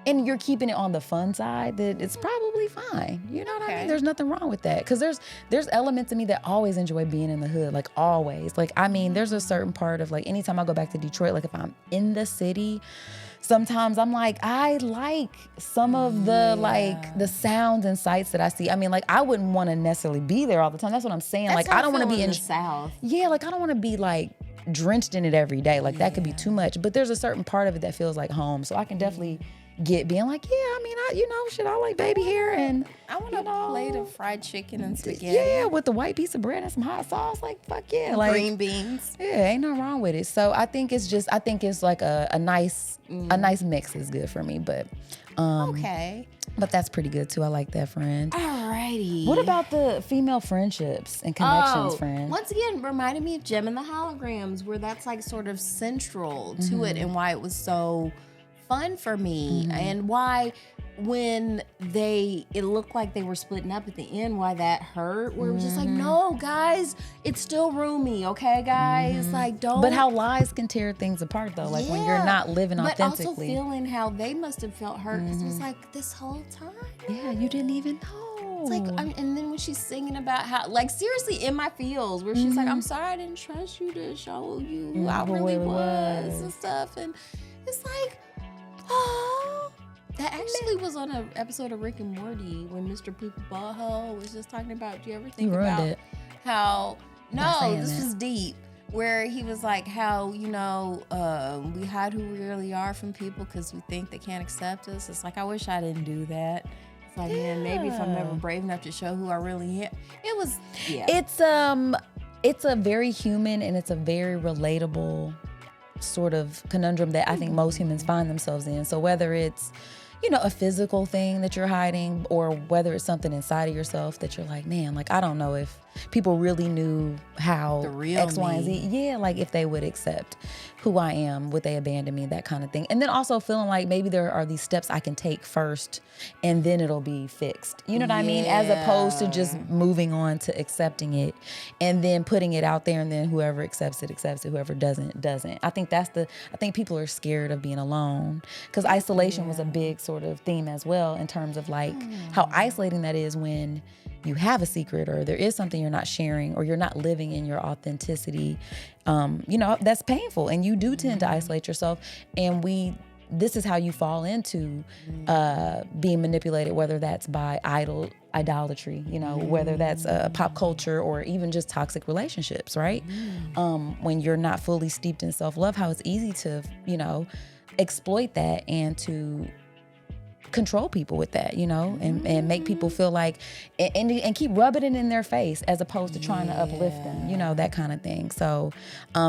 and you're keeping it on the fun side, that it's probably fine. You know what I mean? There's nothing wrong with that. Because there's elements of me that always enjoy being in the hood, like always. Like, I mean, there's a certain part of like, anytime I go back to Detroit, like if I'm in the city, sometimes I'm like, I like some of the like the sounds and sights that I see. I mean, like I wouldn't want to necessarily be there all the time. That's what I'm saying. That's like I don't want to be in the South. Yeah, like I don't want to be like drenched in it every day. Like that could be too much. But there's a certain part of it that feels like home. So I can definitely get being like, I mean, I like baby hair and I want a plate of fried chicken and spaghetti. Yeah, with the white piece of bread and some hot sauce. Like, fuck yeah. Like green beans. Yeah, ain't nothing wrong with it. So I think it's like a nice mix is good for me. But okay. But that's pretty good too. I like that, friend. Alrighty. What about the female friendships and connections, friend? Once again, reminded me of Gem and the Holograms, where that's like sort of central to it and why it was so fun for me, and why when it looked like they were splitting up at the end, why that hurt, where it was just like, no guys, it's still roomy, okay guys, like don't. But how lies can tear things apart though, like when you're not living authentically. But also feeling how they must have felt hurt, because it was like this whole time. Yeah, you didn't even know. It's like, and then when she's singing about how, like seriously, in my feels, where she's like, I'm sorry I didn't trust you to show you who I really was and stuff, and it's like, oh, that actually was on an episode of Rick and Morty when Mr. Poopy Butthole was just talking about, do you ever think about how, this was deep, where he was like, how, we hide who we really are from people because we think they can't accept us. It's like, I wish I didn't do that. It's like, man, maybe if I'm ever brave enough to show who I really am. It was, It's a very human and it's a very relatable sort of conundrum that I think most humans find themselves in. So whether it's, you know, a physical thing that you're hiding, or whether it's something inside of yourself that you're like, man, like, I don't know if people really knew how The real X, Y, and me. Z. Yeah, like if they would accept who I am, would they abandon me, that kind of thing. And then also feeling like maybe there are these steps I can take first and then it'll be fixed. You know what I mean? As opposed to just moving on to accepting it and then putting it out there, and then whoever accepts it, whoever doesn't. I think I think people are scared of being alone, because isolation was a big sort of theme as well, in terms of like how isolating that is when you have a secret, or there is something you're not sharing, or you're not living in your authenticity. You know, that's painful, and you do tend to isolate yourself. And this is how you fall into being manipulated, whether that's by idolatry, you know, whether that's pop culture, or even just toxic relationships, right? When you're not fully steeped in self-love, how it's easy to, you know, exploit that and to control people with that, you know, and make people feel like, and keep rubbing it in their face, as opposed to trying to uplift them, you know, that kind of thing. So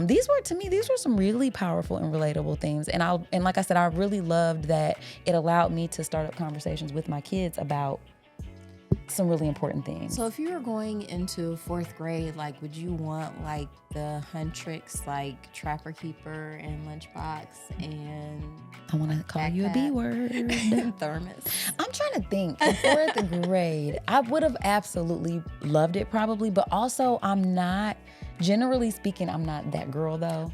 these were some really powerful and relatable themes. And like I said, I really loved that it allowed me to start up conversations with my kids about some really important things. So if you were going into 4th grade, like, would you want like the Huntrix, like Trapper Keeper and Lunchbox and I want to call you a B word. and Thermos? I'm trying to think. In 4th grade, I would have absolutely loved it probably, but also generally speaking, I'm not that girl though.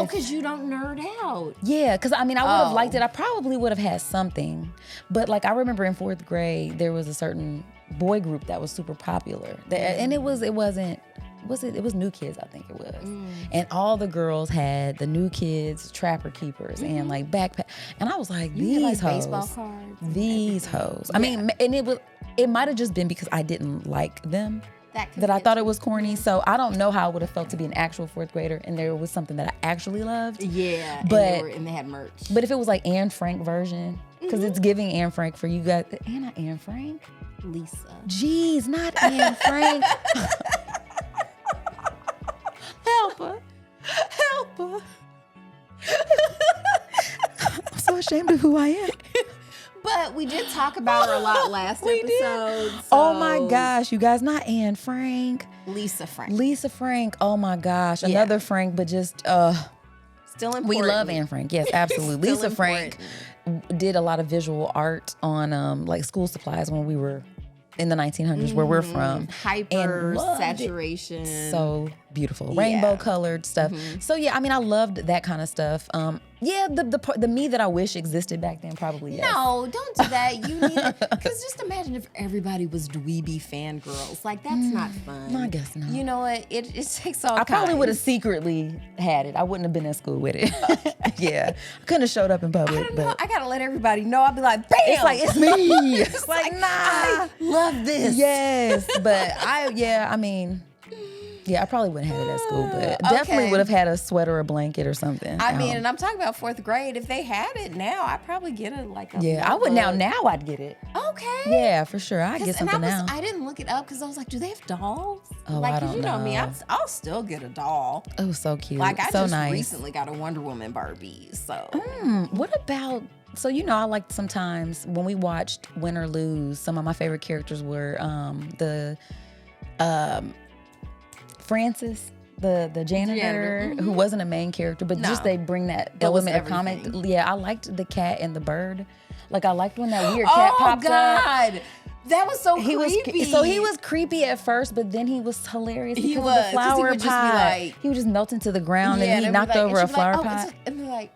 Because you don't nerd out. Yeah, because I mean, I would have liked it. I probably would have had something. But like, I remember in 4th grade, there was a certain boy group that was super popular. And it was New Kids, I think it was. And all the girls had the New Kids Trapper Keepers and like backpack. And I was like, You these get, like, hoes. baseball cards. These hoes. I mean, and it might have just been because I didn't like them. That I thought it was corny. So I don't know how it would have felt to be an actual 4th grader and there was something that I actually loved. Yeah, But and they had merch. But if it was like Anne Frank version, because it's giving Anne Frank for you guys. Anne Frank? Lisa. Jeez, not Anne Frank. Help her. I'm so ashamed of who I am. But we did talk about her a lot last episode. So Oh my gosh, you guys, not Anne Frank. Lisa Frank. Lisa Frank. Oh my gosh, another Frank, but just Still important. we love Anne Frank. Yes, absolutely. Still Lisa Frank did a lot of visual art on like school supplies when we were in the 1900s, where we're from. Hyper loved it. saturation. So beautiful, rainbow colored stuff. So yeah, I mean, I loved that kind of stuff. Yeah, the me that I wish existed back then, probably yes. No, don't do that. You need it. Because just imagine if everybody was dweeby fangirls. Like, that's not fun. I guess not. You know what? It takes all I probably kinds. would have secretly had it. I wouldn't have been in school with it. Yeah, I couldn't have showed up in public. I don't know. But I gotta let everybody know. I'll be like, bam! it's like, it's me. It's like, nah. I love this. Yes, but I mean, yeah, I probably wouldn't have had it at school, but definitely would have had a sweater or blanket or something. I mean, and I'm talking about 4th grade. If they had it now, I'd probably get it like a yeah, I would now I'd get it. Okay. Yeah, for sure. I'd get something now. I didn't look it up because I was like, do they have dolls? Oh, like, I 'cause don't you know me, know. I'll still get a doll. Oh, so cute. Like, I so just nice. recently got a Wonder Woman Barbie, so. What about, so you know, I liked sometimes when we watched Win or Lose, some of my favorite characters were Francis, the janitor, who wasn't a main character, but just they bring that element of comic. Yeah, I liked the cat and the bird. Like, I liked when that weird cat popped up. Oh, God. That was so creepy. He was creepy at first, but then he was hilarious because of the 'cause he flower would just be pot. like- He would just melt into the ground, Yeah, and he they'd be knocked like- over and a she'd be like, flower pot. and be like,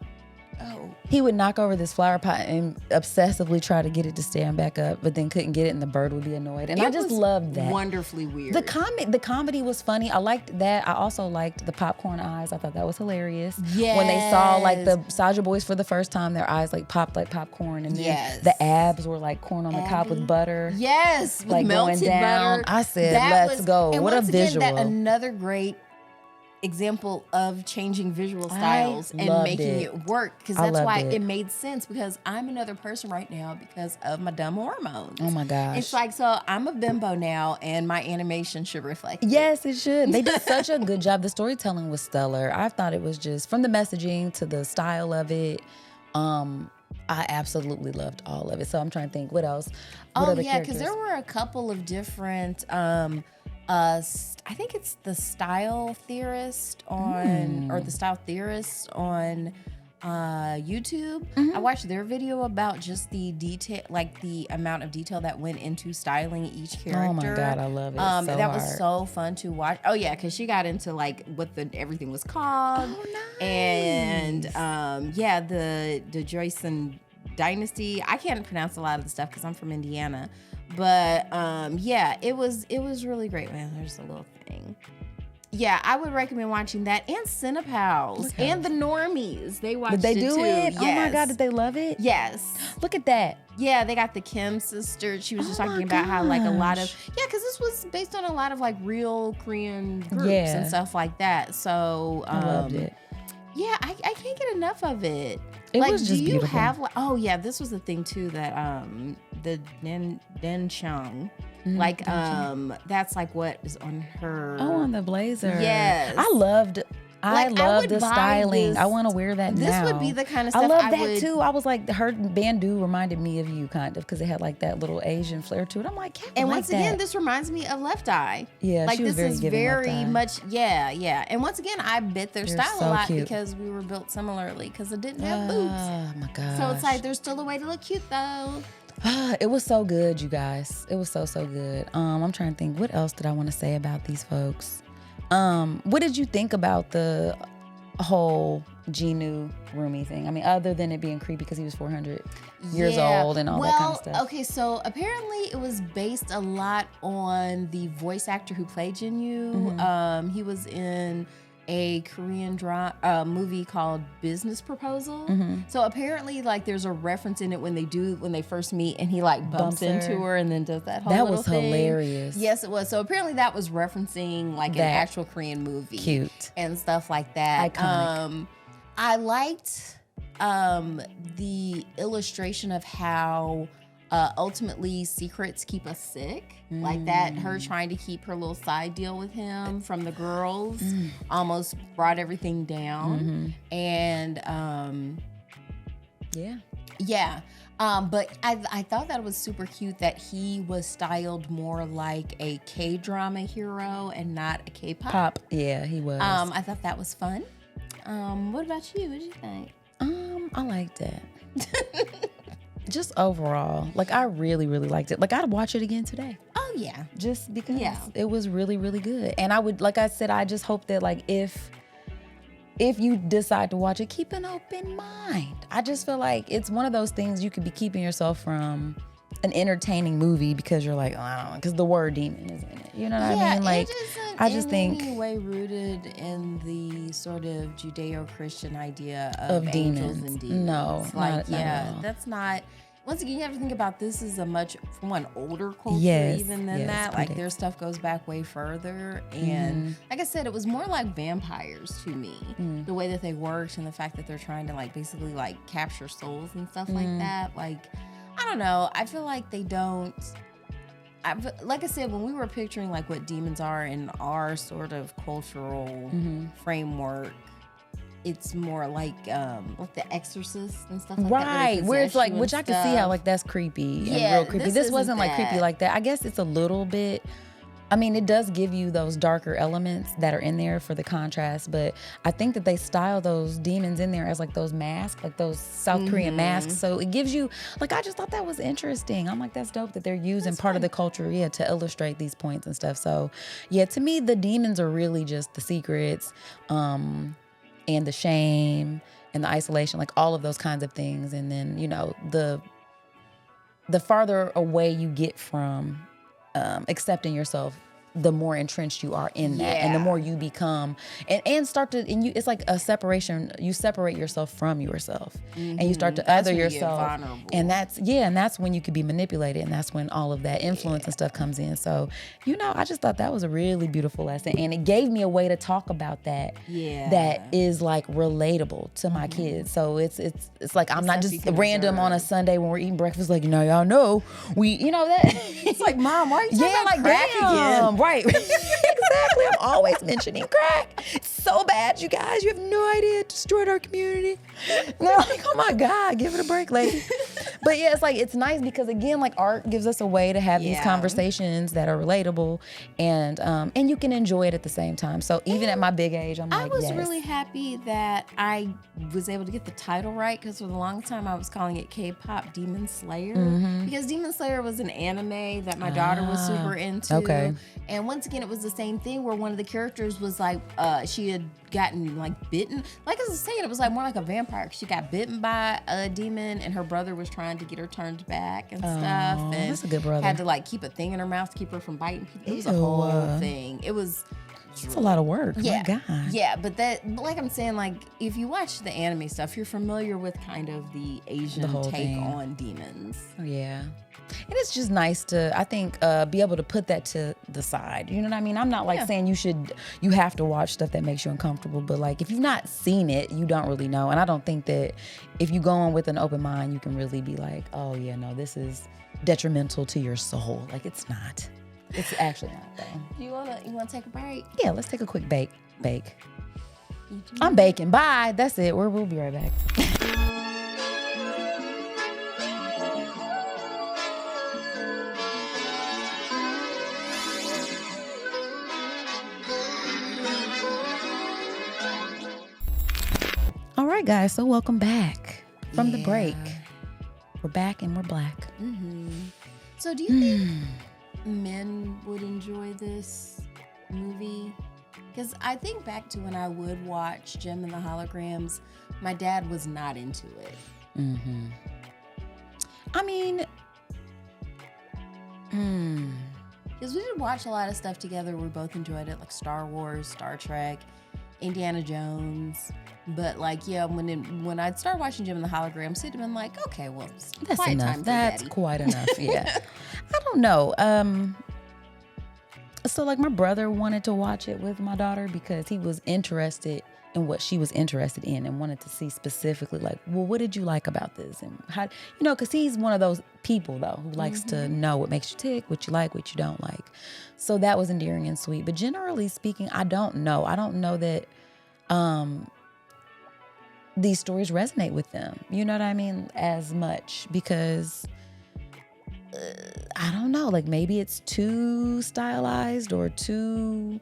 oh. He would knock over this flower pot and obsessively try to get it to stand back up, but then couldn't get it, and the bird would be annoyed. And I just loved that. Wonderfully weird. The comedy was funny. I liked that. I also liked the popcorn eyes. I thought that was hilarious. When they saw like the Saja Boys for the first time, their eyes like popped like popcorn, and then the abs were like corn on the cob with butter. Yes, with like melted going down. butter. I said, That let's was- go. and What a once again, visual. Another great example of changing visual styles and loved making it. it work, because I that's why loved it. it made sense, because I'm another person right now because of my dumb hormones. Oh my gosh. It's like, so I'm a bimbo now, and my animation should reflect it. Yes, it should. They did such a good job. The storytelling was stellar. I thought it was just, from the messaging to the style of it, I absolutely loved all of it. So I'm trying to think, what else? What other yeah, because characters? there were a couple of different I think it's the style theorist on or the style theorist on YouTube. I watched their video about just the detail, like the amount of detail that went into styling each character. Oh my God, I love it. That was so fun to watch. Oh yeah, because she got into like what everything was called. Oh, nice. And yeah, the Joycean Dynasty. I can't pronounce a lot of the stuff because I'm from Indiana. But yeah, it was really great, man. There's a little thing. Yeah, I would recommend watching that, and Cinepals and the Normies. They watched it too. Did they do it? Yes. Oh my God, did they love it? Yes. Look at that. Yeah, they got the Kim sister. She was just talking about how like a lot of because this was based on a lot of like real Korean groups and stuff like that. So I loved it. Yeah, I can't get enough of it. It like, was just do you beautiful. have like? Oh yeah, this was the thing too that the Den Chang, like that's like what is on her. Oh, on the blazer. Yes. I loved I would the buy styling. this. I want to wear that This now. would be the kind of stuff I love I that would- too. I was like, her bandeau reminded me of you kind of because it had like that little Asian flair to it. I'm like, yeah, And like once that. again, this reminds me of Left Eye. Yeah, like she was this very is giving Left very Eye. much, yeah. And once again, I bit their They're style so a lot cute. because we were built similarly because it didn't have boobs. Oh my God. So it's like there's still a way to look cute though. It was so good, you guys. It was so good. I'm trying to think, what else did I want to say about these folks? What did you think about the whole Genu Rumi thing? I mean, other than it being creepy because he was 400 years old and all that kind of stuff. Okay, so apparently it was based a lot on the voice actor who played Jinyu. He was in a Korean movie called Business Proposal. So apparently, like, there's a reference in it when they first meet, and he like bumps into her and then does that whole That little was thing. hilarious. Yes, it was. So apparently, that was referencing like an That. actual Korean movie, Cute. and stuff like that. Iconic. I liked the illustration of how ultimately secrets keep us sick. Like that, her trying to keep her little side deal with him from the girls almost brought everything down. And yeah. But I thought that was super cute that he was styled more like a K-drama hero and not a K-pop. Pop. Yeah, he was. I thought that was fun. What about you? What did you think? I liked it. Just overall, like I really liked it. Like I'd watch it again today. Oh yeah. Just because Yeah. it was really good. And I would, like I said, I just hope that like if you decide to watch it, keep an open mind. I just feel like it's one of those things you could be keeping yourself from an entertaining movie because you're like, oh, I don't know, because the word demon is in it. You know what I mean? Like, it isn't I just in think any way rooted in the sort of Judeo-Christian idea of angels demons. and demons. No, like not at all. that's not. Once again, you have to think about this is a much older culture Yes, even than yes, that. Like pretty. their stuff goes back way further, and like I said, it was more like vampires to me. The way that they worked and the fact that they're trying to like basically like capture souls and stuff like that. Like I don't know. I feel like they don't. Like I said, when we were picturing like what demons are in our sort of cultural framework, it's more like The Exorcist and stuff like that. right, where it's like, which I can see how stuff. like that's creepy and Yeah, real creepy. this This isn't wasn't like creepy that. like that. I guess it's a little bit. I mean, it does give you those darker elements that are in there for the contrast, but I think that they style those demons in there as like those masks, like those South Korean masks. So it gives you, like, I just thought that was interesting. I'm like, that's dope that they're using part of the culture, to illustrate these points and stuff. So yeah, to me, the demons are really just the secrets, and the shame and the isolation, like all of those kinds of things. And then, the farther away you get from accepting yourself the more entrenched you are in that, and the more you become, and start to, and you, it's like a separation. You separate yourself from yourself, and you start to other yourself, and that's when you could be manipulated, and that's when all of that influence and stuff comes in. So, I just thought that was a really beautiful lesson, and it gave me a way to talk about that. That is like relatable to my kids. So it's like I'm not just random on a Sunday when we're eating breakfast. Like, y'all know we, that. It's like, Mom, why are you talking about crack again? Right. Exactly. I'm always mentioning crack. It's so bad, you guys. You have no idea. It destroyed our community. No, like, oh my God, give it a break, lady. But yeah, it's like, it's nice because again, like art gives us a way to have these conversations that are relatable, and you can enjoy it at the same time. So even at my big age, I'm like, I was really happy that I was able to get the title right, because for the long time I was calling it K-pop Demon Slayer, because Demon Slayer was an anime that my daughter was super into. Okay. And once again, it was the same thing where one of the characters was like, she had gotten like bitten. Like I was saying, it was like more like a vampire. She got bitten by a demon, and her brother was trying to get her turned back and stuff. And that's a good brother. Had to like keep a thing in her mouth to keep her from biting people. It was a whole thing. It's a lot of work. Yeah. My God. Yeah, but like I'm saying, like if you watch the anime stuff, you're familiar with kind of the Asian take on demons. Oh, yeah. And it's just nice to, I think, be able to put that to the side. You know what I mean? I'm not like saying you have to watch stuff that makes you uncomfortable, but like if you've not seen it, you don't really know. And I don't think that if you go in with an open mind, you can really be like, oh yeah, no, this is detrimental to your soul. Like it's not. It's actually not though. You wanna take a break? Yeah, let's take a quick bake. I'm baking. Bye. That's it. We'll be right back. All right, guys. So welcome back from the break. We're back and we're black. So do you think men would enjoy this movie? Because I think back to when I would watch Gem and the Holograms, my dad was not into it. I mean, because we did watch a lot of stuff together. We both enjoyed it, like Star Wars, Star Trek, Indiana Jones. But like, yeah, when I'd start watching Gem and the Holograms, it'd have been like, okay, well, that's quiet enough. time for That's Daddy. quite enough. Yeah. I don't know. So like my brother wanted to watch it with my daughter because he was interested in what she was interested in and wanted to see specifically like, well, what did you like about this? And how, because he's one of those people though who likes to know what makes you tick, what you like, what you don't like. So that was endearing and sweet. But generally speaking, I don't know. I don't know that these stories resonate with them. You know what I mean? As much because I don't know, like maybe it's too stylized or too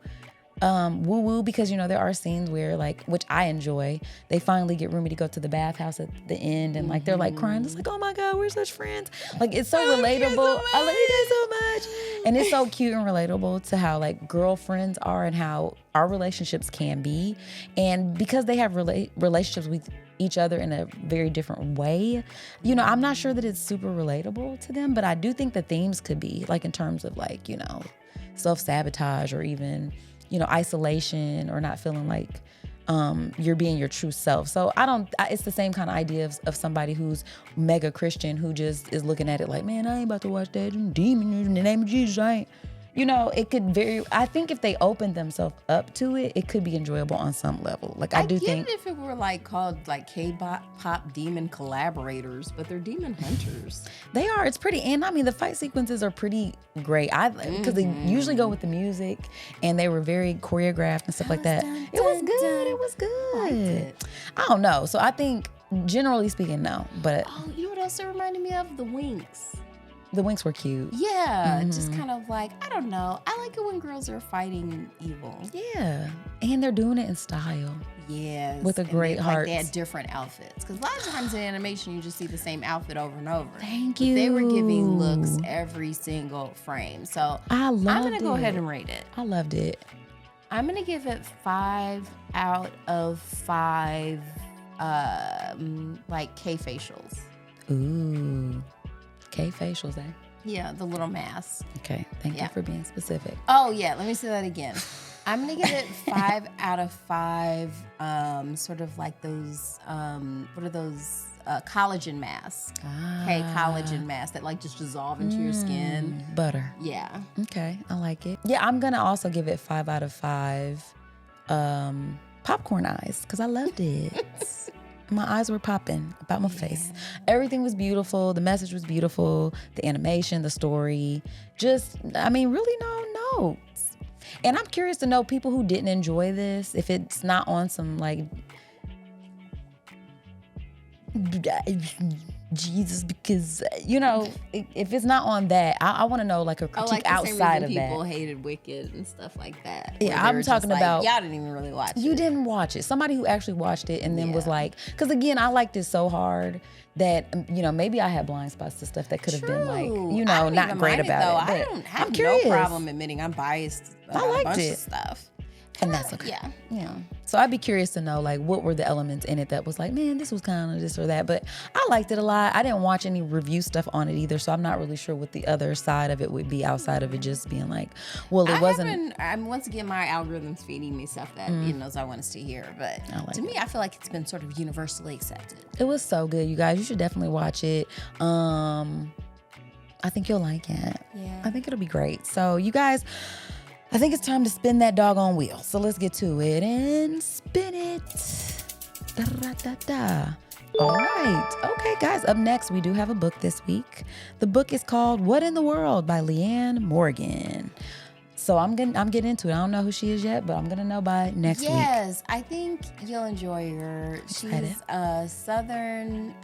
woo-woo, because there are scenes where like, which I enjoy, they finally get Rumi to go to the bathhouse at the end and like they're like crying. It's like, oh my God, we're such friends. Like it's so relatable. I love you guys so much. And it's so cute and relatable to how like girlfriends are and how our relationships can be. And because they have relationships with each other in a very different way, I'm not sure that it's super relatable to them, but I do think the themes could be like in terms of like, self-sabotage or even, isolation or not feeling like you're being your true self. So it's the same kind of idea of somebody who's mega Christian who just is looking at it like, man, I ain't about to watch that demon in the name of Jesus. I ain't. It could I think if they opened themselves up to it, it could be enjoyable on some level. Like I do think if it were like called like K-pop demon collaborators, but they're demon hunters. They are. It's pretty, and I mean the fight sequences are pretty great. Because they usually go with the music, and they were very choreographed and stuff like that. It was good. It was good. I don't know. So I think generally speaking, no. But you know what else it reminded me of? The Winx. The Winx were cute. Yeah, just kind of like, I don't know. I like it when girls are fighting evil. Yeah, and they're doing it in style. Yes. With a great heart. Like they had different outfits. Because a lot of times in animation, you just see the same outfit over and over. Thank you. But they were giving looks every single frame. So I'm going to go ahead and rate it. I loved it. I'm going to give it 5 out of 5 like K facials. Ooh. K facials, eh? Yeah, the little mask. Okay, thank you for being specific. Oh, yeah, let me say that again. I'm going to give it 5 out of 5, sort of like those, what are those, collagen masks. Okay, collagen masks that like just dissolve into your skin. Butter. Yeah. Okay, I like it. Yeah, I'm going to also give it 5 out of 5 popcorn eyes because I loved it. My eyes were popping about my face. Everything was beautiful. The message was beautiful. The animation, the story. Just, I mean, really no notes. And I'm curious to know people who didn't enjoy this, if it's not on some like Jesus, because if it's not on that, I want to know like a critique outside of that. People hated Wicked and stuff like that. Yeah, I'm talking about y'all didn't even really watch it. You didn't watch it. Somebody who actually watched it and then was like, because again, I liked it so hard that maybe I had blind spots to stuff that could have been like not great about it. I don't have I'm curious. no problem admitting I'm biased about a bunch of stuff. And that's okay. Yeah. So I'd be curious to know, like, what were the elements in it that was like, man, this was kind of this or that. But I liked it a lot. I didn't watch any review stuff on it either, so I'm not really sure what the other side of it would be outside of it just being like, well, it wasn't. Once again, my algorithm's feeding me stuff that it knows I want to see here. But to me, I feel like it's been sort of universally accepted. It was so good, you guys. You should definitely watch it. I think you'll like it. Yeah. I think it'll be great. So, you guys, I think it's time to spin that doggone wheel. So let's get to it and spin it. Da-da-da-da. All right. Okay, guys, up next, we do have a book this week. The book is called What in the World by Leanne Morgan. So I'm getting into it. I don't know who she is yet, but I'm going to know by next week. Yes, I think you'll enjoy her. She's a Southern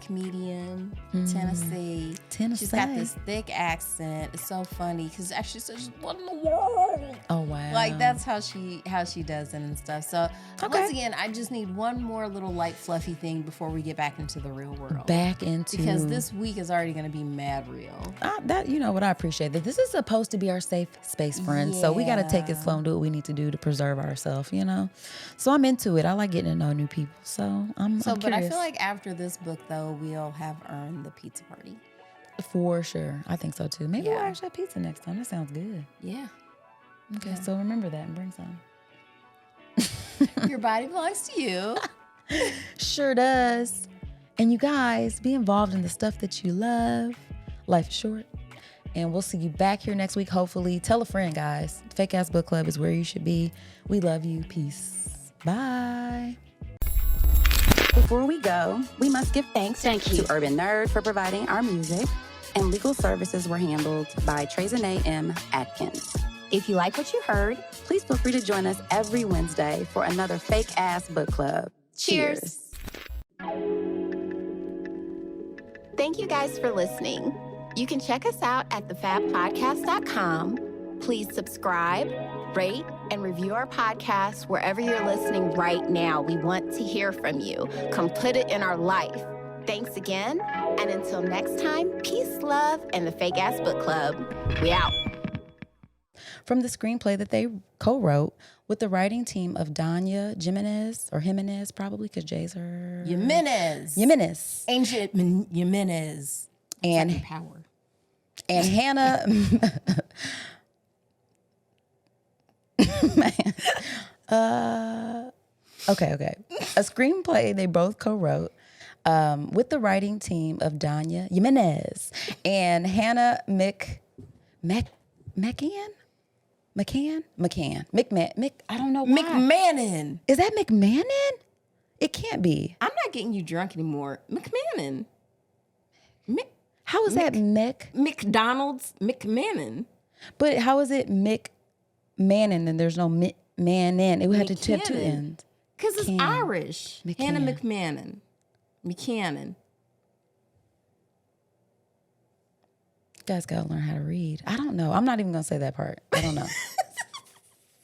comedian, Tennessee. She's got this thick accent. It's so funny because actually says, what in the world? Oh, wow. Like, that's how she does it and stuff. So, once again, I just need one more little light, fluffy thing before we get back into the real world. Because this week is already going to be mad real. You know what? I appreciate that. This is supposed to be our safe space, friends. So we got to take it slow and do what we need to do to preserve ourselves, So I'm into it. I like getting to know new people. So I'm curious. But I feel like after this book, though, we'll have earned the pizza party. For sure. I think so, too. Maybe we'll actually have pizza next time. That sounds good. Yeah. Okay, so remember that and bring some. Your body belongs to you. Sure does. And you guys, be involved in the stuff that you love. Life is short. And we'll see you back here next week, hopefully. Tell a friend, guys. Fake Ass Book Club is where you should be. We love you. Peace. Bye. Before we go, we must give thanks to Urban Nerd for providing our music, and legal services were handled by Trezanae M. Atkins. If you like what you heard, please feel free to join us every Wednesday for another Fake Ass Book Club. Cheers. Thank you guys for listening. You can check us out at thefabpodcast.com. Please subscribe, rate, and review our podcast wherever you're listening right now. We want to hear from you. Come put it in our life. Thanks again, and until next time, peace, love, and the Fake Ass Book Club. We out. From the screenplay that they co-wrote with the writing team of Danya Jimenez probably, because Jay's her... Jimenez. Ancient Jimenez. And power. And Hannah... Okay. A screenplay they both co-wrote with the writing team of Danya Jimenez and Hannah McCann. I don't know why. McMahon. Is that McMahon? It can't be. I'm not getting you drunk anymore. McMahon. How is that McDonald's McMahon? But how is it McMahon and there's no McMahon? It would have to have two ends. Because it's Irish. Hannah McMahon. You guys gotta learn how to read. I don't know. I'm not even gonna say that part. I don't know.